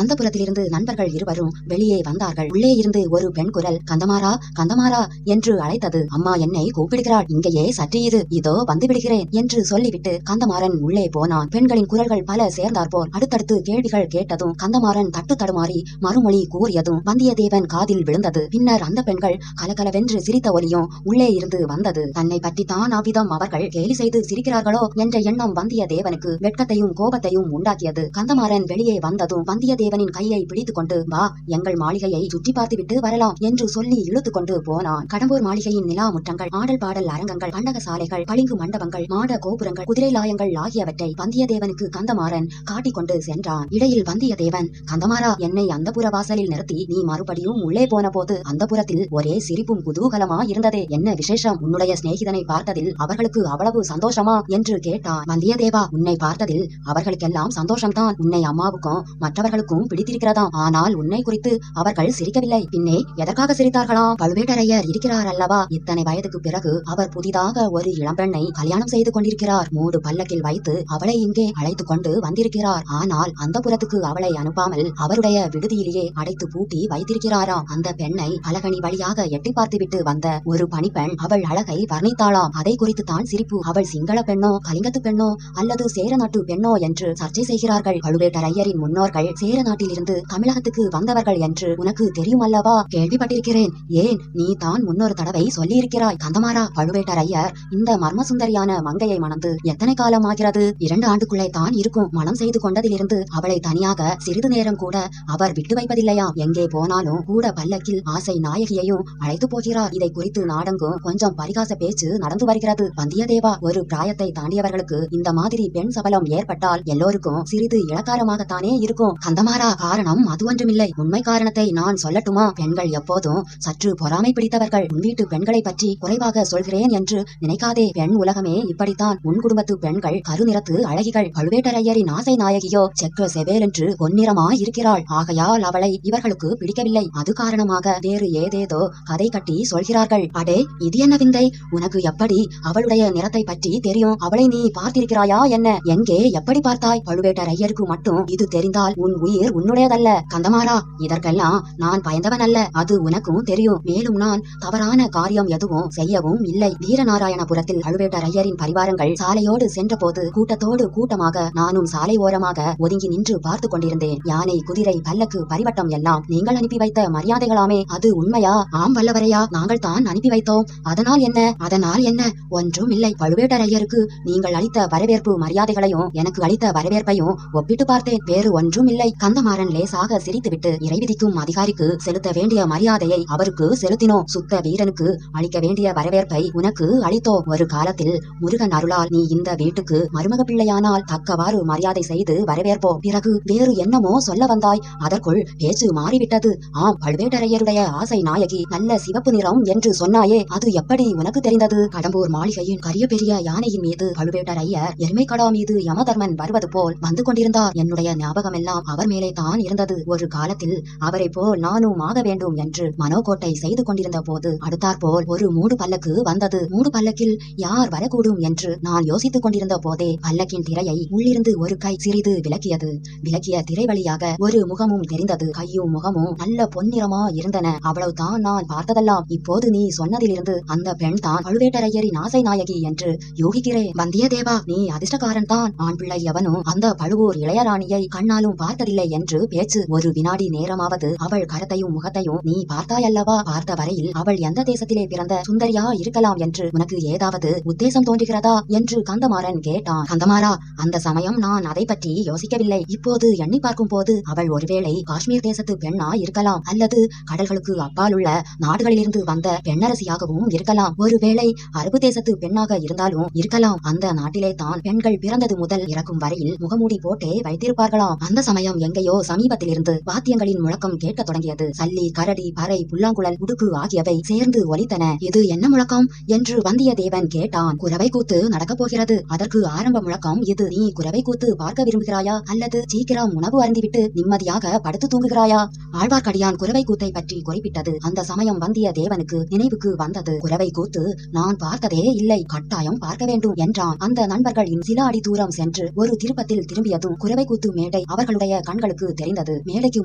அந்த புறத்திலிருந்து நண்பர்கள் இருவரும் வெளியே வந்தார்கள். உள்ளே இருந்து ஒரு பெண் குரல் கந்தமாரா கந்தமாரா என்று அழைத்தது. அம்மா என்னை கூப்பிடுகிறாள், இங்கேயே சற்று இரு, இதோ வந்து விடுகிறேன் என்று சொல்லிவிட்டு கந்தமாறன் உள்ளே போனான். பெண்களின் குரல்கள் பல சேர்ந்தாற்போல் அடுத்தடுத்து கேள்விகள் கேட்டதும் கந்தமாறன் தட்டு தடுமாறி மறுமொழி கூறியதும் வந்தியத்தேவன் காதில் விழுந்தது. பின்னர் அந்த பெண்கள் கலகலவென்று சிரித்த ஒலியும் உள்ளே இருந்து வந்தது. தன்னை பற்றித்தான் அவ்விதம் அவர்கள் கேலி செய்து சிரிக்கிறார்களோ என்ற எண்ணம் வந்தியத்தேவனுக்கு வெட்கத்தையும் கோபத்தையும் உண்டாக்கியது. கந்தமாறன் வெளியே வந்ததும் வந்தியத்தேவனின் கையை பிடித்துக் கொண்டு வா, எங்கள் மாளிகையை சுற்றி பார்த்துவிட்டு வரலாம் என்று சொல்லி இழுத்துக் கொண்டு போனான். கடம்பூர் மாளிகையின் நிலா முற்றங்கள், ஆடல் பாடல் அரங்கங்கள், பண்டக சாலைகள், பளிங்கு மண்டபங்கள், மாட கோபுரங்கள், குதிரை லாயங்கள் ஆகியவற்றை வந்தியத்தேவனுக்கு கந்தமாறன் காட்டிக் கொண்டு சென்றான். இடையில் வந்தியத்தேவன், கந்தமாறா, என்னை அந்த புற வாசலில் நிறுத்தி நீ மறுபடியும் உள்ளே போன போது அந்த புறத்தில் ஒரே சிரிப்பும் குதூகலமா இருந்ததே, என்ன விசேஷம்? உன்னுடைய சிநேகிதனை பார்த்ததில் அவர்களுக்கு அவ்வளவு சந்தோஷமா என்று கேட்டான். வந்தியத்தேவா, உன்னை பார்த்ததில் அவர்களுக்கெல்லாம் சந்தோஷம்தான். உன்னை அம்மாவுக்கும் மற்றவர்களுக்கும் பிடித்திருக்கிறதாம். ஆனால் உன்னை குறித்து அவர்கள் சிரிக்கவில்லை. பின்னே எதற்காக சிரித்தார்களாம்? பழுவேட்டரையர் இருக்கிறார் அல்லவா, இத்தனை வயதுக்கு பிறகு அவர் புதிதாக ஒரு இளம்பெண்ணை கல்யாணம் செய்து கொண்டிருக்கிறார். மூடு பல்லக்கில் வைத்து அவளை இங்கே அழைத்துக் கொண்டு வந்திருக்கிறார். ஆனால் அந்த புறத்துக்கு அவளை அனுப்பாமல் அவருடைய விடுதியிலேயே அடைத்து பூட்டி வைத்திருக்கிறாராம். அந்த பெண்ணை அழகணி வழியாக எட்டி பார்த்துவிட்டு வந்த ஒரு பணிப்பெண் அவள் அழகை வர்ணித்தாளாம். அதை குறித்து தான் சிரிப்பு. அவள் சிங்கள பெண்ணோ, கலிங்கத்து பெண்ணோ அல்லது சேர நாட்டு பெண்ணோ என்று சர்ச்சை செய்கிறார்கள். பழுவேட்டரையரின் முன்னோர்கள் சேர நாட்டிலிருந்து தமிழகத்துக்கு வந்தவர்கள் என்று உனக்கு தெரியும் அல்லவா? கேள்விப்பட்டிருக்கிறேன். ஏன், நீ தான் முன்னொரு தடவை சொல்லியிருக்கிறாய். கந்தமாறா, பழுவேட்டரையர் இந்த மர்மசுந்தரியான மங்கையை மணந்து எத்தனை காலம் ஆகிறது? 2 ஆண்டுக்குள்ளே தான் இருக்கும். மனம் செய்து கொண்டதிலிருந்து அவளை தனியாக சிறிது நேரம் கூட அவர் விட்டு வைப்பதில்லையாம். எங்கே போனாலும் கூட பல்லக்கில் ஆசை நாயகியையும் அழைத்து போகிறார். இதை குறித்து நாடெங்கும் கொஞ்சம் பரிகாச பேச்சு நடந்து வருகிறது. வந்தியத்தேவா, ஒரு பிராயத்தை தாண்டியவர்களுக்கு இந்த மாதிரி பெண் சபலம் ஏற்பட்டால் எல்லோருக்கும் சிறிது இளக்காரமாகத்தானே இருக்கும். கந்தமாறா, காரணம் அது ஒன்றுமில்லை. உண்மை காரணத்தை நான் சொல்லட்டுமா? பெண்கள் எப்போதும் சற்று பொறாமை பிடித்தவர்கள். உன் வீட்டு பெண்களை பற்றி குறைவாக சொல்கிறேன் என்று நினைக்காதே. பெண் உலகமே இப்படித்தான். உன் குடும்பத்து பெண்கள் கருநிறத்து அழகிகள். பழுவேட்டரையரின் ஆசை நாயகியோ செக்க செவேலென்று பொன்னிறமா இருக்கிறாள். ஆகையால் அவளை இவர்களுக்கு பிடிக்கவில்லை. அது காரணமாக வேறு ஏதேதோ கதை கட்டி சொல்கிறார்கள். அடே, இது என்ன விந்தை? உனக்கு எப்படி அவளுடைய நிறத்தை பற்றி தெரியும்? அவளை நீ பார்த்திருக்கிறாயா என்ன? எங்கே, எப்படி பார்த்தாய்? பழுவேட்டரையருக்கு மட்டும் இது தெரிந்தால் உன் உயிர் உன்னுடையதல்ல. கந்தமாறா, இதற்கெல்லாம் நான் பயந்தவன் அல்ல, அது உனக்கும் தெரியும். மேலும் நான் தவறான காரியம் எதுவும் செய்யவும் இல்லை. வீரநாராயணபுரத்தில் பழுவேட்டரையரின் பரிவாரங்கள் சாலையோடு சென்ற போது கூட்டத்தோடு கூட்டமாக நானும் சாலை ஓரமாக ஒதுங்கி நின்று பார்த்து கொண்டிருந்தேன். யானை, குதிரை, பல்லக்கு, பரிவட்டம் எல்லாம் நீங்கள் அனுப்பி வைத்த மரியாதைகளாமே, அது உண்மையா? ஆம் வல்லவரையா, நாங்கள் தான் அனுப்பி வைத்தோம். அதனால் என்ன? அதனால் என்ன? ஒன்றும் இல்லை. பழுவேட்டரையருக்கு நீங்கள் அளித்த வரவேற்பு மரியாதைகளையும் எனக்கு அளித்த வரவேற்பையும் ஒப்பிட்டு பார்த்தேன். வேறு ஒன்றும் இல்லை. கந்தமாறன் லேசாக சிரித்துவிட்டு, இறைவிதிக்கும் அதிகாரிக்கு செலுத்த வேண்டிய மரியாதையை அவருக்கு செலுத்தினோம். சுத்த வீரனுக்கு அளிக்க வேண்டிய வரவேற்பை உனக்கு அளித்தோம். ஒரு காலத்தில் முருகன் அருளால் நீ இந்த வீட்டுக்கு மருமக பிள்ளையானால் தக்கவாறு மரியாதை செய்து வரவேற்போம். பிறகு வேறு என்னமோ சொல்ல வந்தாய். அதற்குள் பேச்சு மாறிவிட்டது. ஆம், பழுவேட்டரையருடைய ஆசை நாயகி நல்ல சிவப்பு நிறம் என்று சொன்னாயே, அது எப்படி உனக்கு தெரிந்தது? கடம்பூர் மாளிகையின் கரிய பெரிய யானையின் மீது பழுவேட்டரையர் எருமைக்கடா மீது யமதர்மன் வருவது போல் வந்து கொண்டிருந்தார். என்னுடைய ஞாபகம் எல்லாம் அவர் மேலே தான் இருந்தது. ஒரு காலத்தில் அவரை போல் நானும் ஆக வேண்டும் என்று மனோகோட்டை செய்து கொண்டிருந்த போது அடுத்தாற்போல் ஒரு மூடு பல்லக்கு வந்தது. மூடு பல்லக்கில் யார் வரக்கூடும் என்று நான் யோசித்துக் கொண்டிருந்த போதே பல்லக்கின் திரையை உள்ளிருந்து ஒரு கை சிறிது விலக்கியது. விலக்கிய திரை வழியாக ஒரு முகமும் தெரிந்தது. கையும் முகமும் நல்ல பொன்னிறமா இருந்தன. அவ்வளவுதான் நான் பார்த்ததெல்லாம். இப்போது நீ சொன்னதிலிருந்து அந்த பெண் தான் பழுவேட்டரையரின் ஆசை நாயகி என்று யூகிக்கிறேன். வந்தியத்தேவா, நீ அதிர்ஷ்டக்காரன் தான். ஆண் பிள்ளை எவனும் அந்த பழுவூர் இளையராணியை கண்ணாலும் பார்த்ததில்லை என்று பேச்சு. ஒரு வினாடி நேரமாவது அவள் கரத்தையும் முகத்தையும் நீ பார்த்தாயல்லவா? பார்த்த வரையில் அவள் எந்த தேசத்திலே பிறந்த சுந்தரியா இருக்கலாம் என்று உனக்கு ஏதாவது உத்தேசம் தோன்றுகிறதா என்று கந்தமாறன் கேட்டான். கந்தமாறா, அந்த சமயம் நான் அதை பற்றி யோசிக்கவில்லை. இப்போது எண்ணி பார்க்கும் போது அவள் ஒருவேளை காஷ்மீர் தேசத்து பெண்ணா இருக்கலாம், அல்லது கடல்களுக்கு அப்பாலுள்ள நாடுகளிலிருந்து வந்த பெண்ணரசியாகவும் இருக்கலாம். ஒருவேளை அரபு தேசத்து பெண்ணாக இருந்தாலும் இருக்கலாம். அந்த நாட்டிலே தான் பெண்கள் பிறந்தது முதல் இறக்கும் வரையில் முகமூடி போட்டே வைத்திருப்பார்களாம். அந்த சமயம் எங்கேயோ சமீபத்திலிருந்து வாத்தியங்களின் முழக்கம் கேட்கத் தொடங்கியது. சல்லி, கரடி, பறை, புல்லாங்குழல், உடுக்கு ஆகியவை சேர்ந்து ஒலித்தன. இது என்ன முழக்கம் என்று வந்தியத்தேவன் கேட்டான். குரவை கூத்து நடக்கப் போகிறது. அதற்கு ஆரம்ப முழக்கம் இது. நீ குரவை கூத்து பார்க்க விரும்புகிறாயா, அல்லது சீக்கிரம் உணவு அருந்திவிட்டு நிம்மதியாக படுத்து தூங்குகிறாயா? ஆழ்வார்க்கடியான் குரவை கூத்தை பற்றி குறிப்பிட்டது அந்த சமயம் வந்தியத்தேவனுக்கு நினைவுக்கு வந்தது. குரவை கூத்து நான் பார்த்ததே இல்லை, கட்டாயம் பார்க்க வேண்டும் என்றான். அந்த நண்பர்கள் சில அடி தூரம் சென்று ஒரு திருப்பத்தில் திரும்பியதும் குரவை கூத்து மேடை அவர்களுடைய கண்கள் அவர்களுக்கு தெரிந்தது. மேடைக்கு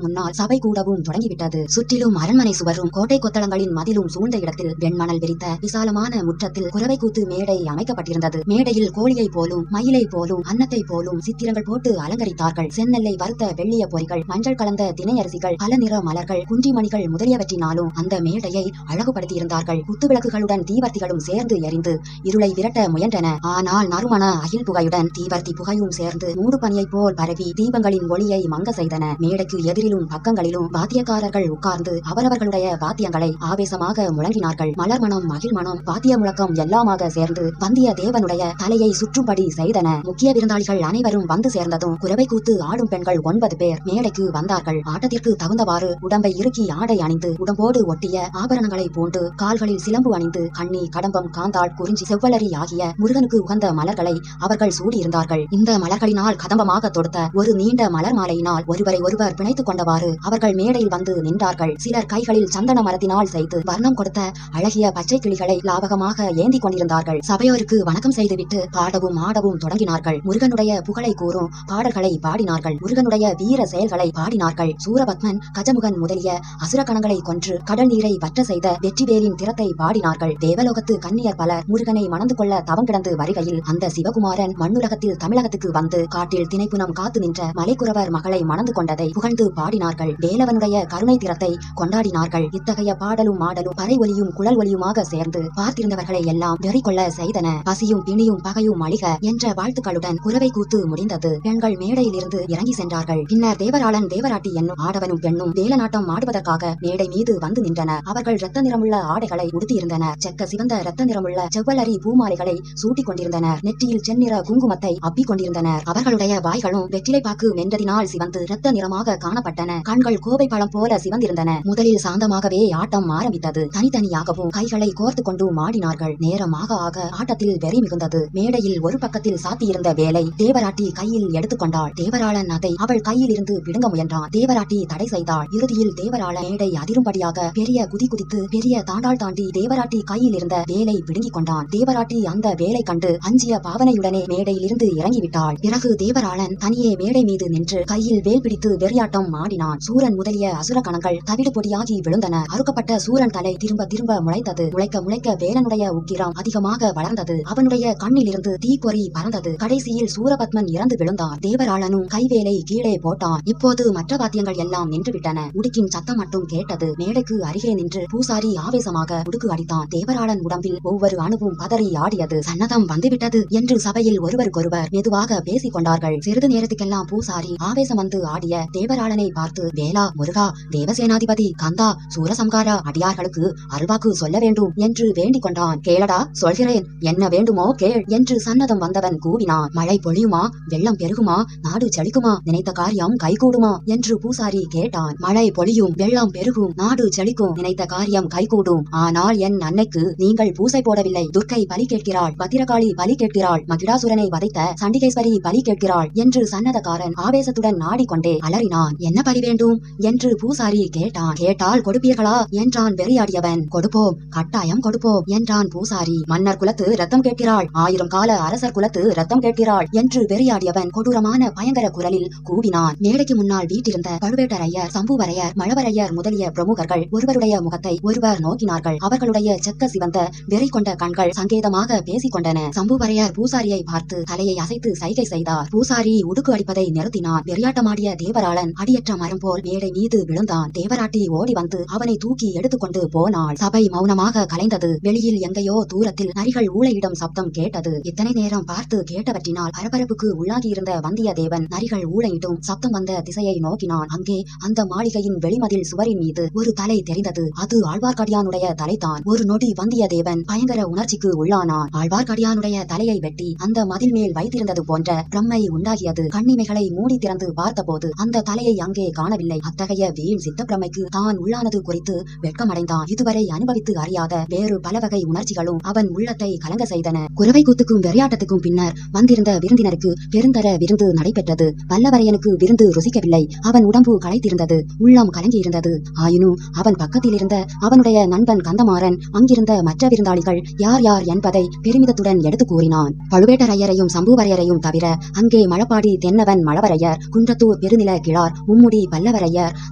முன்னால் சபை கூடவும் தொடங்கிவிட்டது. சுற்றிலும் அரண்மனை சுவரும் கோட்டை கொத்தளங்களின் மதிலும் சூழ்ந்த இடத்தில் வெண்மணல் விரித்த விசாலமான முற்றத்தில் குரவை கூத்து மேடை அமைக்கப்பட்டிருந்தது. மேடையில் கோழியை போலும் மயிலை போலும் அன்னத்தை போலும் சித்திரங்கள் போட்டு அலங்கரித்தார்கள். செந்நெல்லை வறுத்த வெள்ளிய பொறிகள், மஞ்சள் கலந்த தினையரிசிகள், பல நிற மலர்கள், குன்றிமணிகள் முதலியவற்றினாலும் அந்த மேடையை அழகுபடுத்தியிருந்தார்கள். குத்துவிளக்குகளுடன் தீவர்த்திகளும் சேர்ந்து எரிந்து இருளை விரட்ட முயன்றன. ஆனால் நறுமண அகில் புகையுடன் தீவர்த்தி புகையும் சேர்ந்து மூடு பனியை போல் பரவி தீபங்களின் ஒளியை மங்க செய்தன. மேடைக்கு எதிரிலும் பக்கங்களிலும் வாத்தியக்காரர்கள் உட்கார்ந்து அவரவர்களுடைய வாத்தியங்களை ஆவேசமாக முழங்கினார்கள். மலர் மனம், மகிழ் மனம், வாத்திய முழக்கம் எல்லாமாக சேர்ந்து வந்திய தேவனுடைய தலையை சுற்றும்படி செய்தன. முக்கிய விருந்தாளிகள் அனைவரும் வந்து சேர்ந்ததும் குரவை கூத்து ஆடும் பெண்கள் 9 பேர் மேடைக்கு வந்தார்கள். ஆட்டத்திற்கு தகுந்தவாறு உடம்பை இறுக்கி ஆடை அணிந்து உடம்போடு ஒட்டிய ஆபரணங்களை பூண்டு கால்களில் சிலம்பு அணிந்து கண்ணி, கடம்பம், காந்தாள், குறிஞ்சி, செவ்வலரி ஆகிய முருகனுக்கு உகந்த மலர்களை அவர்கள் சூடியிருந்தார்கள். இந்த மலர்களினால் கதம்பமாக தொடுத்த ஒரு நீண்ட மலர் மாலையினால் ஒருவரை ஒருவர் பிணைத்துக் கொண்டவாறு அவர்கள் மேடையில் வந்து நின்றார்கள். சிலர் கைகளில் சந்தன மரத்தினால் செய்து வர்ணம் கொடுத்த அழகிய பச்சை கிளிகளை லாபகமாக ஏந்தி கொண்டிருந்தார்கள். சபையோருக்கு வணக்கம் செய்துவிட்டு பாடவும் ஆடவும் தொடங்கினார்கள். முருகனுடைய புகழை கூறும் பாடல்களை பாடினார்கள். முருகனுடைய வீர செயல்களை பாடினார்கள். சூரபத்மன், கஜமுகன் முதலிய அசுரகணங்களை கொன்று கடல் நீரை வற்ற செய்த வெற்றிவேலின் திறத்தை பாடினார்கள். தேவலோகத்து கன்னியர் பலர் முருகனை மணந்து கொள்ள தவம் கிடந்து வருகையில் அந்த சிவகுமாரன் மண்ணுலகத்தில் தமிழகத்துக்கு வந்து காட்டில் திணைப்புனம் காத்து நின்ற மலைக்குறவர் மகளை மணந்து கொண்டதை புகழ்ந்து பாடினார்கள். வேலவனுடைய கருணை திறத்தை கொண்டாடினார்கள். இத்தகைய பாடலும் மாடலும் பறை ஒலியும் குழல் ஒலியுமாக சேர்ந்து பார்த்திருந்தவர்களை எல்லாம் வெறி கொள்ள செய்தன. பசியும் பிணியும் பகையும் அழிக என்ற வாழ்த்துக்களுடன் குரவை கூத்து முடிந்தது. பெண்கள் மேடையில் இருந்து இறங்கி சென்றார்கள். பின்னர் தேவராளன், தேவராட்டி என்னும் ஆடவனும் பெண்ணும் வேலநாட்டம் ஆடுவதற்காக மேடை மீது வந்து நின்றனர். அவர்கள் இரத்த நிறமுள்ள ஆடைகளை உடுத்தியிருந்தனர். செக்க சிவந்த இரத்த நிறமுள்ள செவ்வலரி பூமாலைகளை சூட்டிக் கொண்டிருந்தனர். நெற்றியில் செந்நிற குங்குமத்தை அப்பிக் கொண்டிருந்தனர். அவர்களுடைய வாய்களும் வெற்றிலை பாக்கு மென்றதினால் சிவந்து இரத்த நிறமாக காணப்பட்டன. கண்கள் கோவை பழம் போல சிவந்திருந்தன. முதலில் சாந்தமாகவே ஆட்டம் ஆரம்பித்தது. தனித்தனியாகவும் கைகளை கோர்த்து கொண்டு ஆடினார்கள். நேரமாக ஆக ஆட்டத்தில் வெறி மிகுந்தது. மேடையில் ஒரு பக்கத்தில் சாத்தியிருந்த வேலை தேவராட்டி கையில் எடுத்துக்கொண்டாள். தேவராளன் அதை அவள் கையில் இருந்து பிடுங்க முயன்றான். தேவராட்டி தடை செய்தாள். இறுதியில் தேவராளன் மேடை அதிரும்படியாக பெரிய குதி குதித்து பெரிய தாண்டாள் தாண்டி தேவராட்டி கையில் இருந்த வேலை பிடுங்கிக் கொண்டான். தேவராட்டி அந்த வேலை கண்டு அஞ்சிய பாவனையுடனே மேடையில் இருந்து இறங்கிவிட்டாள். பிறகு தேவராளன் தனியே மேடை மீது நின்று கையில் வேல் பிடித்து வெறியாட்டம் ஆடினான். சூரன் முதலிய அசுர கணங்கள் தவிடு பொடியாகி விழுந்தன. அறுக்கப்பட்ட சூரன் தலை திரும்ப திரும்ப முளைத்தது. முளைக்க முளைக்க வேலனுடைய உக்கிரம் அதிகமாக வளர்ந்தது. அவனுடைய கண்ணில் இருந்து தீப்பொறி பறந்தது. கடைசியில் சூரபத்மன் இறந்து விழுந்தான். தேவராளனும் கைவேலை கீழே போட்டான். இப்போது மற்ற வாத்தியங்கள் எல்லாம் நின்றுவிட்டன. உடுக்கின் சத்தம் மட்டும் கேட்டது. மேடைக்கு அருகே நின்று பூசாரி ஆவேசமாக உடுக்கு அடித்தான். தேவராளன் உடம்பில் ஒவ்வொரு அணுவும் பதறி ஆடியது. சன்னதம் வந்துவிட்டது என்று சபையில் ஒருவருக்கொருவர் மெதுவாக பேசிக் கொண்டார்கள். சிறிது நேரத்துக்கெல்லாம் பூசாரி ஆவேசம் வந்து ஆடிய தேவராளனை பார்த்து, வேலா, முருகா, தேவசேனாதிபதி, கந்தா, சூரசம்காரா, அடியார்களுக்கு அல்வாக்கு சொல்ல வேண்டும் என்று வேண்டிக் கொண்டான். கேளடா, சொல்கிறேன், என்ன வேண்டுமோ கேள் என்று சன்னதம் வந்தவன் கூவினான். மழை பொழியுமா, வெள்ளம் பெருகுமா, நாடு செழிக்குமா, நினைத்த காரியம் கைகூடுமா என்று பூசாரி கேட்டான். மழை பொழியும், வெள்ளம் பெருகும், நாடு செழிக்கும், நினைத்த காரியம் கைகூடும். ஆனால் என் அன்னைக்கு நீங்கள் பூசை போடவில்லை. துர்க்கை பலி கேட்கிறாள், பத்திரகாளி பலி கேட்கிறாள், மகிடாசுரனை வதைத்த சண்டிகேஸ்வரி பலி கேட்கிறாள் என்று சன்னதக்காரன் ஆவேசத்துடன் நாடிக்கொண்டே அலறினான். என்ன பலி வேண்டும் என்று பூசாரி கேட்டான். கேட்டால் கொடுப்பீர்களா என்றான் வெறியாடியவன். கொடுப்போம், கட்டாயம் கொடுப்போம் என்றான் பூசாரி. மன்னர் குலத்து ரத்தம் கேட்கிறாள், 1000 கால அரசர் குலத்து ரத்தம் கேட்கிறாள் என்று வெறியாடியவன் கொடூரமான பயங்கர குரலில் கூவினான். மேடைக்கு முன்னால் வீட்டிருந்த பழுவேட்டரையர், சம்புவரையர், மழவரையர் முதலிய பிரமுகர்கள் ஒருவருடைய முகத்தை ஒருவர் நோக்கினார்கள். அவர்களுடைய செக்க சிவந்த வெறி கொண்ட கண்கள் சங்கேதமாக பேசிக் கொண்டன. சம்புவரையர் பூசாரியை பார்த்து தலையை அசைத்து சைகை செய்தார். பூசாரி உடுக்கு அடிப்பதை நிறுத்தினான். வெறியாட்டமாடிய தேவராளன் அடியற்ற மரம் போல் மேடை மீது விழுந்தான். தேவராட்டி ஓடி வந்து அவனை தூக்கி எடுத்துக்கொண்டு போனாள். சபை மௌனமாக கலைந்தது. வெளியில் எங்கேயோ தூரத்தில் நரிகள் ஊளையிடும் சப்தம் கேட்டது. இத்தனை நேரம் பார்த்து கேட்டவற்றினால் பரபரப்புக்கு உள்ளாகியிருந்த வந்தியத்தேவன் நரிகள் ஊளையிடும் சப்தம் வந்த திசையை நோக்கினான். அங்கே அந்த மாளிகையின் வெளிமதில் சுவரின் மீது ஒரு தலை தெரிந்தது. அது ஆழ்வார்க்கடியானுடைய தலைதான். ஒரு நொடி வந்தியத்தேவன் பயங்கர உணர்ச்சிக்கு உள்ளானான். ஆழ்வார்க்கடியானுடைய தலையை வெட்டி அந்த மதில் மேல் வைத்திருந்தது போன்ற பிரம்மை உண்டாகியது. கண்ணிமைகளை மூடி திறந்து பார்த்தபோது அந்த தலையை அங்கே காணவில்லை. அத்தகைய வீண் சித்த பிரமைக்கு தான் உள்ளானது குறித்து வெட்கமடைந்தான். இதுவரை அனுபவித்து அறியாத வேறு பல வகை உணர்ச்சிகளும் அவன் உள்ளத்தை கலங்க செய்தன. குரவை கூத்துக்கும் வெறியாட்டத்துக்கும் பின்னர் வந்திருந்த விருந்தினருக்கு பெருந்தர விருந்து நடைபெற்றது. வல்லவரையனுக்கு விருந்து ருசிக்கவில்லை. அவன் உடம்பு களைத்திருந்தது, உள்ளம் கலங்கியிருந்தது. ஆயினும் அவன் பக்கத்தில் இருந்த அவனுடைய நண்பன் கந்தமாறன் அங்கிருந்த மற்ற விருந்தாளிகள் யார் யார் என்பதை பெருமிதத்துடன் எடுத்து கூறினான். பழுவேட்டரையரையும் சம்புவரையரையும் தவிர அங்கே மழப்பாடி தென்னவன் மழவரையர், குன்றத்தூர் குளத்தூர் பெருநில கிழார் மும்முடி பல்லவரையர்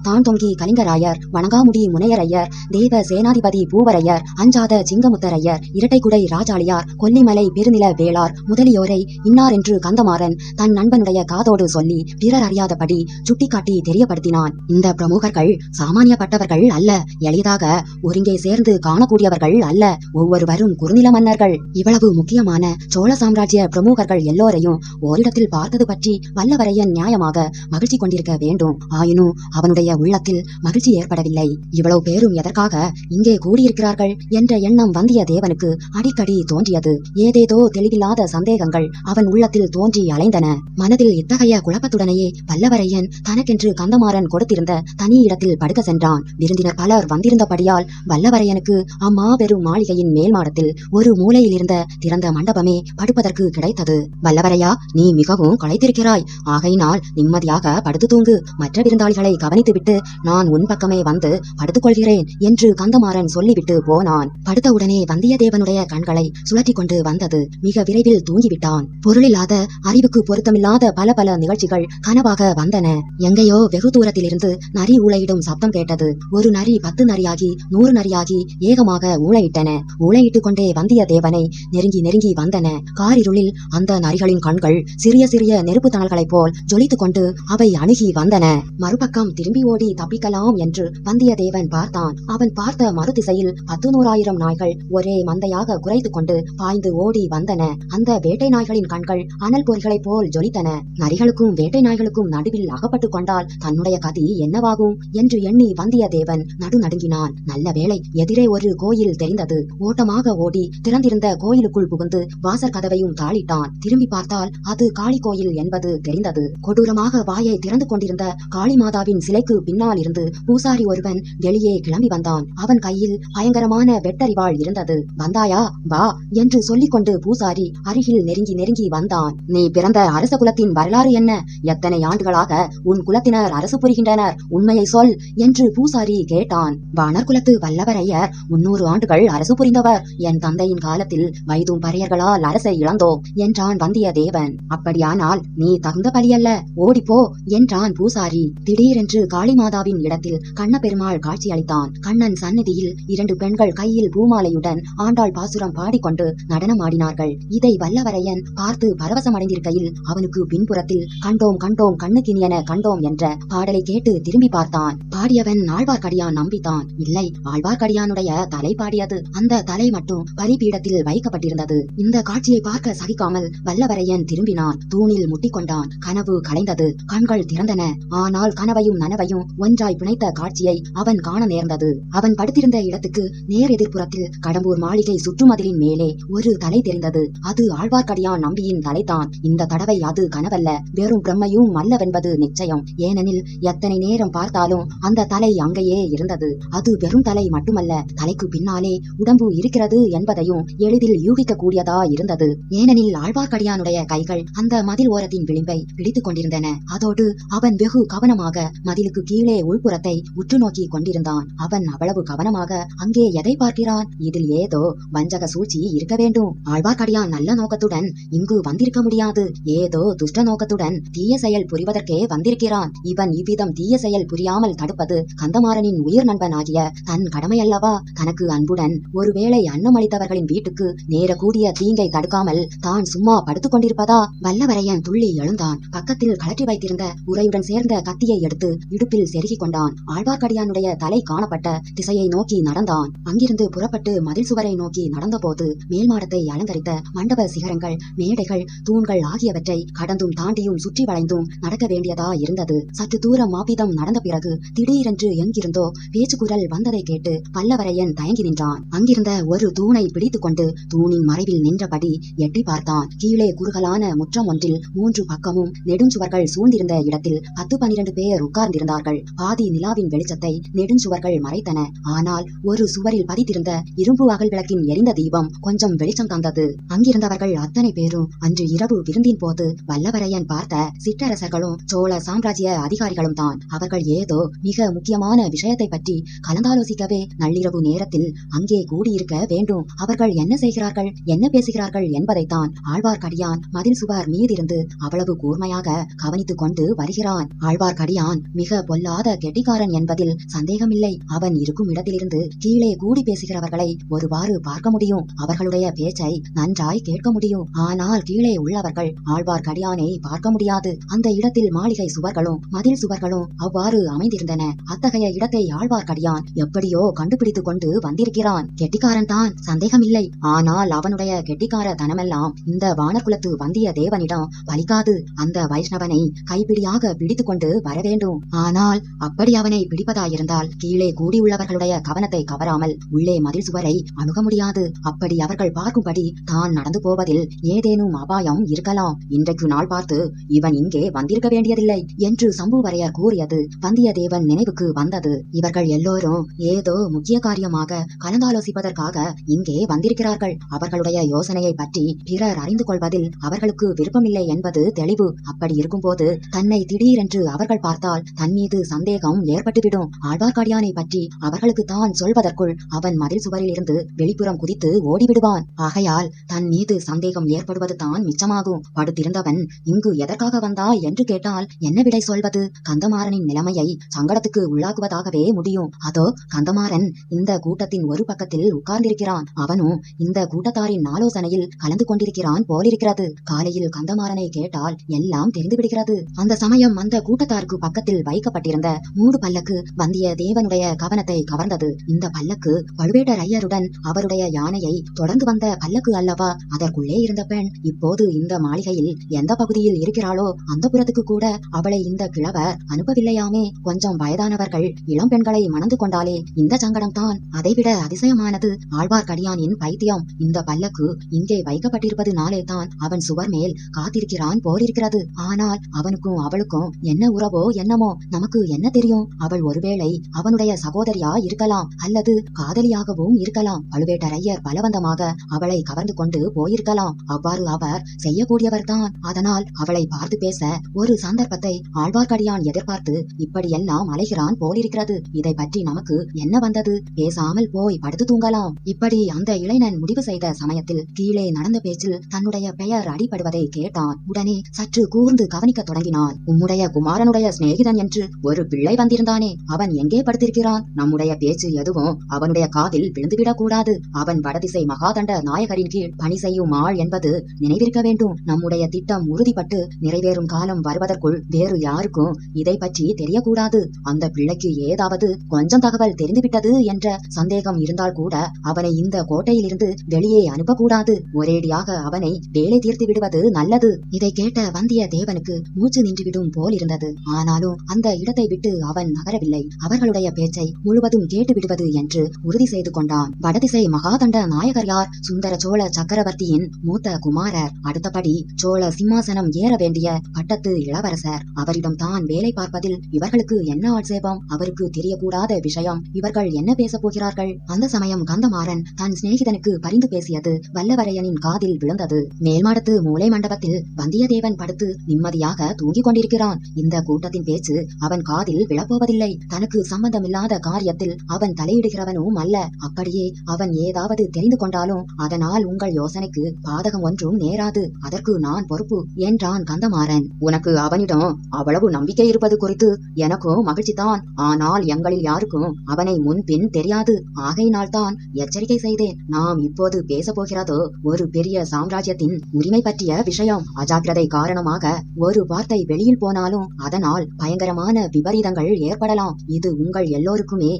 தான் தொங்கி கலிங்கராயர் வணங்காமுடி முனையரையர் தேவ சேனாதிபதி பூவரையர் அஞ்சாத சிங்கமுத்தரையர் இரட்டைக்குடை ராஜாளியார் கொல்லிமலை பெருநில வேளார் முதலியோரை இன்னார் என்று கந்தமாறன் தன் நண்பனுடைய காதோடு சொல்லி பிறர் அறியாதபடி சுட்டிக்காட்டி தெரியப்படுத்தினான். இந்த பிரமுகர்கள் சாமானியப்பட்டவர்கள் அல்ல, எளிதாக ஒருங்கே சேர்ந்து காணக்கூடியவர்கள் அல்ல, ஒவ்வொருவரும் குறுநில மன்னர்கள். இவ்வளவு முக்கியமான சோழ சாம்ராஜ்ய பிரமுகர்கள் எல்லோரையும் ஓரிடத்தில் பார்த்தது பற்றி வல்லவரையன் நியாயமாக மகிழ்ச்சி கொண்டிருக்க வேண்டும். ஆயினும் அவனுடைய உள்ளத்தில் மகிழ்ச்சி ஏற்படவில்லை. இவ்வளவு பேரும் எதற்காக இங்கே கூடியிருக்கிறார்கள் என்ற எண்ணம் வந்தியத்தேவனுக்கு அடிக்கடி தோன்றியது. ஏதேதோ தெளிவில்லாத சந்தேகங்கள் அவன் உள்ளத்தில் தோன்றி அலைந்தன. மனதில் இத்தகைய குழப்பத்துடனேயே வல்லவரையன் தனக்கென்று கந்தமாறன் கொடுத்திருந்த தனி இடத்தில் படுக்க சென்றான். விருந்தினர் பலர் வந்திருந்தபடியால் வல்லவரையனுக்கு அம்மாபெரும் மாளிகையின் மேல் மாடத்தில் ஒரு மூலையில் இருந்த திறந்த மண்டபமே படுப்பதற்கு கிடைத்தது. வல்லவரையா, நீ மிகவும் களைத்திருக்கிறாய், ஆகையினால் நிம்மதியாக படுத்து தூங்கு. மற்ற விருந்தாளிகளை கவனித்துவிட்டு நான் உன் பக்கமே வந்து படுத்துக் கொள்கிறேன் என்று கந்தமாறன் சொல்லிவிட்டு போனான். படுத்தவுடனே வந்தியத்தேவனுடைய கண்களை சுழற்றி கொண்டு வந்தது. மிக விரைவில் தூங்கிவிட்டான். பொருளில்லாத, அறிவுக்கு பொருத்தமில்லாத பல பல நிகழ்ச்சிகள் கனவாக வந்தன. எங்கேயோ வெகு தூரத்திலிருந்து நரி ஊளையிடும் சப்தம் கேட்டது. ஒரு நரி 10 நரியாகி 100 நரியாகி ஏகமாக ஊளையிட்டன. ஊளையிட்டுக் கொண்டே வந்தியத்தேவனை நெருங்கி நெருங்கி வந்தன. காரிருளில் அந்த நரிகளின் கண்கள் சிறிய சிறிய நெருப்பு தணல்களைப் போல் ஜொலித்துக் கொண்டு அவை அணுகி வந்தன. மறுபக்கம் திரும்பி ஓடி தப்பிக்கலாம் என்று வந்தியத்தேவன் பார்த்தான். அவன் பார்த்த மறுதிசையில் 10,100,000 நாய்கள் ஒரே மந்தையாக குறைத்துக் கொண்டு பாய்ந்து ஓடி வந்தன. அந்த வேட்டை நாய்களின் கண்கள் அனல் பொறிகளைப் போல் ஜொலித்தன. நரிகளுக்கும் வேட்டை நாய்களுக்கும் நடுவில் அகப்பட்டுக் கொண்டால் தன்னுடைய கதி என்னவாகும் என்று எண்ணி வந்தியத்தேவன் நடுநடுங்கினான். நல்ல வேளை, எதிரே ஒரு கோயில் தெரிந்தது. ஓட்டமாக ஓடி திறந்திருந்த கோயிலுக்குள் புகுந்து வாசற் கதவையும் தாளிட்டான். திரும்பி பார்த்தால் அது காளி கோயில் என்பது தெரிந்தது. கொடூரமாக வாயை திறந்து கொண்டிருந்த காளி மாதாவின் சிலைக்கு பின்னால் இருந்து பூசாரி ஒருவன் வெளியே கிளம்பி வந்தான். அவன் கையில் பயங்கரமான வெட்டறிவாள் இருந்தது. வந்தாயா, வா என்று சொல்லிக்கொண்டு பூசாரி அருகில் நெருங்கி நெருங்கி வந்தான். நீ பிறந்த அரச குலத்தின் வரலாறு என்ன? எத்தனை ஆண்டுகளாக உன் குலத்தினர் அரசு புரிகின்றனர்? உண்மையை சொல் என்று பூசாரி கேட்டான். வானர் குலத்து வல்லவரையர் 300 ஆண்டுகள் அரசு புரிந்தவர். என் தந்தையின் காலத்தில் வைதும் பறையர்களால் அரசை இழந்தோம் என்றான் வந்தியத்தேவன். அப்படியானால் நீ தகுந்த பலியல்ல, ஓடிப்போ என்றான் பூசாரி. திடீரென்று காளிமாதாவின் இடத்தில் கண்ணபெருமாள் காட்சியளித்தான். கண்ணன் சந்நிதியில் 2 பெண்கள் கையில் பூமாலையுடன் ஆண்டாள் பாசுரம் பாடிக்கொண்டு நடனமாடினார்கள். இதை வல்லவரையன் பார்த்து பரவசமடைந்திருக்கையில் அவனுக்கு பின்புறத்தில் கண்டோம் கண்டோம் கண்ணுக்கினியன கண்டோம் என்ற பாடலை கேட்டு திரும்பி பார்த்தான். பாடியவன் ஆழ்வார்க்கடியான் நம்பித்தான். இல்லை, ஆழ்வார்க்கடியானுடைய தலை பாடியது. அந்த தலை மட்டும் பலிபீடத்தில் வைக்கப்பட்டிருந்தது. இந்த காட்சியை பார்க்க சகிக்காமல் வல்லவரையன் திரும்பினான். தூணில் முட்டிக்கொண்டான். கனவு கலைந்தது. கண்கள் திறந்தன. ஆனால் கனவையும் நனவையும் ஒன்றாய் பிணைத்த காட்சியை அவன் காண நேர்ந்தது. அவன் படுத்திருந்த இடத்துக்கு நேர் எதிர்ப்புறத்தில் கடம்பூர் மாளிகை சுற்றுமதிலின் மேலே ஒரு தலை தெரிந்தது. அது ஆழ்வார்க்கடியான் நம்பியின் தலைதான். இந்த தடவை அது கனவல்ல, வெறும் பிரம்மையும் அல்லவென்பது நிச்சயம். ஏனெனில் எத்தனை நேரம் பார்த்தாலும் அந்த தலை அங்கேயே இருந்தது. அது வெறும் தலை மட்டுமல்ல, தலைக்கு பின்னாலே உடம்பு இருக்கிறது என்பதையும் எளிதில் யூகிக்க கூடியதா இருந்தது. ஏனெனில் ஆழ்வார்க்கடியானுடைய கைகள் அந்த மதில் ஓரத்தின் விளிம்பை பிடித்துக் கொண்டிருந்தன. அதோடு அவன் வெகு கவனமாக மதிலுக்கு கீழே உள்புறத்தை உற்று நோக்கி கொண்டிருந்தான். அவன் அவ்வளவு கவனமாக அங்கே எதை பார்க்கிறான்? இதில் ஏதோ வஞ்சக சூழ்ச்சி இருக்க வேண்டும். ஆழ்வார்க்கடியான் நல்ல நோக்கத்துடன் இங்கு வந்திருக்க முடியாது. ஏதோ துஷ்ட நோக்கத்துடன் தீய செயல் புரிவதற்கே வந்திருக்கிறான். இவன் இவ்விதம் தீய செயல் புரியாமல் தடுப்பது கந்தமாறனின் உயிர் நண்பன் ஆகிய தன் கடமையல்லவா? தனக்கு அன்புடன் ஒருவேளை அன்னம் அளித்தவர்களின் வீட்டுக்கு நேரக்கூடிய தீங்கை தடுக்காமல் தான் சும்மா படுத்துக் கொண்டிருப்பதா? வல்லவரையன் துள்ளி எழுந்தான். பக்கத்தில் கழற்றி வைத்திருந்த உரையுடன் சேர்ந்த கத்தியை எடுத்து இடுப்பில் செருகிக் கொண்டான். ஆழ்வார்க்கடியானுடைய தலை காணப்பட்ட திசையை நோக்கி நடந்தான். அங்கிருந்து புறப்பட்டு மதில் சுவரை நோக்கி நடந்தபோது மேல் மாடத்தை அலங்கரித்த மண்டப சிகரங்கள், மேடைகள், தூண்கள் ஆகியவற்றை கடந்தும் தாண்டியும் சுற்றி வளைந்தும் நடக்க வேண்டியதா இருந்தது. சற்று தூரம் மாபிதம் நடந்த பிறகு திடீரென்று எங்கிருந்தோ பேச்சுக்குரல் வந்ததை கேட்டு வல்லவரையன் தயங்கி நின்றான். அங்கிருந்த ஒரு தூணை பிடித்துக் கொண்டு தூணின் மறைவில் நின்றபடி எட்டி பார்த்தான். கீழே குறுகலான முற்றம் ஒன்றில் 3 பக்கமும் நெடுஞ்சுவர்கள் சூழ்ந்திருந்த இடத்தில் 10-12 பேர் உட்கார்ந்திருந்தார்கள். பாதி நிலாவின் வெளிச்சத்தை நெடுஞ்சுவர்கள் மறைத்தன. ஆனால் ஒரு சுவரில் பதித்திருந்த இரும்பு அகல் விளக்கின் எரிந்த தீபம் கொஞ்சம் வெளிச்சம் தந்தது. அங்கிருந்தவர்கள் அத்தனை பேரும் அன்று இரவு விருந்தின் போது வல்லவரையன் பார்த்த சிற்றரசர்களும் சோழ சாம்ராஜ்ய அதிகாரிகளும் தான். அவர்கள் ஏதோ மிக முக்கியமான விஷயத்தை பற்றி கலந்தாலோசிக்கவே நள்ளிரவு நேரத்தில் அங்கே கூடியிருக்க வேண்டும். அவர்கள் என்ன செய்கிறார்கள், என்ன பேசுகிறார்கள் என்பதைத்தான் ஆழ்வார்க்கடியான் மதில் சுவர் மீதிருந்து அவ்வளவு கூர்மையாக கவனித்துக் கொண்டு வருகிறான். ஆழ்வார்க்கடியான் மிக பொல்லாத கெட்டிக்காரன் என்பதில் சந்தேகமில்லை. அவன் இருக்கும் இடத்திலிருந்து கீழே கூடி பேசுகிறவர்களை ஒருவாறு பார்க்க முடியும். அவர்களுடைய பேச்சை நன்றாய் கேட்க முடியும். ஆனால் கீழே உள்ளவர்கள் ஆழ்வார்க்கடியானை பார்க்க முடியாது. அந்த இடத்தில் மாளிகை சுவர்களும் மதில் சுவர்களும் அவ்வாறு அமைந்திருந்தன. அத்தகைய இடத்தை ஆழ்வார்க்கடியான் எப்படியோ கண்டுபிடித்துக் கொண்டு வந்திருக்கிறான். கெட்டிக்காரன் தான், சந்தேகமில்லை. ஆனால் அவனுடைய கெட்டிக்கார தனமெல்லாம் இந்த வானகுலத்து வந்தியத்தேவனிடம் பலிக்காது. அந்த வைஷ்ணவனை கைப்பிடியாக பிடித்துக் கொண்டு வர வேண்டும். ஆனால் அப்படி அவனை பிடிப்பதாயிருந்தால் கீழே கூடியுள்ளவர்களுடைய கவனத்தை கவராமல் உள்ளே மதில் சுவரை அணுக முடியாது. அப்படி அவர்கள் பார்க்கும்படி தான் நடந்து போவதில் ஏதேனும் அபாயம் இருக்கலாம். இன்றைக்கு நாள் பார்த்து இவன் இங்கே வந்திருக்க வேண்டியதில்லை என்று சம்புவரையர் கூறியது வந்தியத்தேவன் நினைவுக்கு வந்தது. இவர்கள் எல்லோரும் ஏதோ முக்கிய காரியமாக கலந்தாலோசிப்பதற்காக இங்கே வந்திருக்கிறார்கள். அவர்களுடைய யோசனையை பற்றி பிறர் அறிந்து கொள்வதில் அவர்களுக்கு விருப்பமில்லை என்பது தெளிவு. அப்படி இருக்கும்போது தன்னை திடீரென்று அவர்கள் பார்த்தால் தன் மீது சந்தேகம் ஏற்பட்டுவிடும். ஆழ்வார்க்கடியானை பற்றி அவர்களுக்கு தான் சொல்வதற்குள் அவன் மதில் சுவரில் இருந்து வெளிப்புறம் குதித்து ஓடிவிடுவான். ஆகையால் தன் மீது சந்தேகம் ஏற்படுவது தான் மிச்சமாகும். படுத்திருந்தவன் இங்கு எதற்காக வந்தாய் என்று கேட்டால் என்ன விடை சொல்வது? கந்தமாறனின் நிலைமையை சங்கடத்துக்கு உள்ளாக்குவதாகவே முடியும். அதோ கந்தமாறன் இந்த கூட்டத்தின் ஒரு பக்கத்தில் உட்கார்ந்திருக்கிறான். அவனும் இந்த கூட்டத்தாரின் ஆலோசனையில் கலந்து கொண்டிருக்கிறான் போலிருக்கிறது. காலையில் கந்தமாறனை கேட்டால் எல்லாம் தெரிந்துவிடுகிறது. அந்த சமயம் அந்த கூட்டத்தாருக்கு பக்கத்தில் வைக்கப்பட்டிருந்த மூடு பல்லக்கு வந்தியத்தேவனுடைய கவனத்தை கவர்ந்தது. இந்த பல்லக்கு பழுவேட்டரையருடன் அவருடைய யானையை தொடர்ந்து வந்த பல்லக்கு அல்லவா? அதற்குள்ளே இருந்த பெண் இப்போது இந்த மாளிகையில் எந்த பகுதியில் இருக்கிறாளோ அந்த புறத்துக்கு கூட அவளை இந்த கிழவர் அனுப்பவில்லையாமே. கொஞ்சம் வயதானவர்கள் இளம் பெண்களை மணந்து கொண்டாலே இந்த சங்கடம் தான். அதைவிட அதிசயமானது ஆழ்வார்க்கடியானின் பைத்தியம். இந்த பல்லக்கு இங்கே வைக்கப்பட்டிருப்பதுனாலே தான் அவன் சுவர் மேல் காத்திருக்கிறான் போலிருக்கிறது. ஆனால் அவனுக்கும் அவளுக்கும் என்ன உறவோ என்னமோ நமக்கு என்ன தெரியும்? அவள் ஒருவேளை அவனுடைய சகோதரியா இருக்கலாம், அல்லது காதலியாகவும் இருக்கலாம். பழுவேட்டரையர் பலவந்தமாக அவளை கவர்ந்து கொண்டு போயிருக்கலாம். அவ்வாறு அவர் செய்யக்கூடியவர் தான். அதனால் அவளை பார்த்து பேச ஒரு சந்தர்ப்பத்தை ஆழ்வார்க்கடியான் எதிர்பார்த்து இப்படியெல்லாம் அலைகிறான் போலிருக்கிறது. இதை பற்றி நமக்கு என்ன வந்தது? பேசாமல் போய் படுத்து தூங்கலாம். இப்படி அந்த இளைஞன் முடிவு செய்த சமயத்தில் கீழே நடந்த பேச்சில் தன்னுடைய பெயர் அடிபடுவதை கேட்டான். உடனே சற்று கூர்ந்து கவனிக்க தொடங்கினான். உம்முடைய குமாரனுடைய சிநேகிதன் என்று ஒரு பிள்ளை வந்திருந்தானே, அவன் எங்கே படுத்திருக்கிறான்? நம்முடைய பேச்சு எதுவும் அவனுடைய காதில் விழுந்துவிடக் கூடாது. அவன் வடதிசை மகாதண்ட நாயகரின் கீழ் பணி செய்யும் ஆள் என்பது நினைவிருக்க வேண்டும். நம்முடைய திட்டம் உறுதிப்பட்டு நிறைவேறும் காலம் வருவதற்குள் வேறு யாருக்கும் இதை பற்றி தெரியக்கூடாது. அந்த பிள்ளைக்கு ஏதாவது கொஞ்சம் தகவல் தெரிந்துவிட்டது என்ற சந்தேகம் இருந்தால் கூட அவனை இந்த கோட்டையிலிருந்து வெளியே அனுப்பக்கூடாது. ஒரேடியாக அவனை வேலை தீர்த்து விடுவது நல்லது. இதை கேட்ட வந்தியத்தேவனுக்கு மூச்சு நின்றுவிடும் போல் இருந்தது. ஆனாலும் அந்த இடத்தை விட்டு அவன் நகரவில்லை. அவர்களுடைய பேச்சை முழுவதும் கேட்டு விடுவது என்று உறுதி செய்து கொண்டான். வடதிசை மகாதண்ட நாயகர் யார்? சுந்தர சோழ சக்கரவர்த்தியின் மூத்த குமாரர். அடுத்தபடி சோழ சிம்மாசனம் ஏற வேண்டிய பட்டத்து இளவரசர். அவரிடம் தான் வேலை பார்ப்பதில் இவர்களுக்கு என்ன ஆட்சேபம்? அவருக்கு தெரியக்கூடாத விஷயம் இவர்கள் என்ன பேச போகிறார்கள்? அந்த சமயம் கந்தமாறன் தன் சிநேகிதனுக்கு பரிந்து பேசியது வல்லவரையனின் காதில் விழுந்தது. மேல்மாடத்து மூலை மண்டபத்தில் வந்தியத்தேவன் படுத்து நிம்மதியாக தூங்கிக் கொண்டிருக்கிறான். இந்த கூட்டத்தின் பேச்சு அவன் காதில் விழப்போவதில்லை. தனக்கு சம்பந்தமில்லாத காரியத்தில் அவன் தலையிடுகிறவனும் அல்ல. அப்படியே அவன் ஏதாவது தெரிந்து கொண்டாலும் அதனால் உங்கள் யோசனைக்கு பாதகம் ஒன்றும் நேராது. அதற்கு நான் பொறுப்பு என்றான் கந்தமாறன். உனக்கு அவனிடம் அவ்வளவு நம்பிக்கை இருப்பது குறித்து எனக்கும் மகிழ்ச்சிதான். ஆனால் எங்களில் யாருக்கும் அவனை முன்பின் தெரியாது. ஆகையினால் தான் எச்சரிக்கை செய்தேன். நாம் இப்போது பேச போகிறதோ ஒரு பெரிய சாம்ராஜ்யத்தின் உரிமை பற்றிய விஷயம். அஜாக்கிரதை காரணமாக ஒரு வார்த்தை வெளியில் போனாலும் அதனால் பயங்கரமான விபரீதங்கள் ஏற்படலாம். இது உங்கள் எல்லோருக்குமே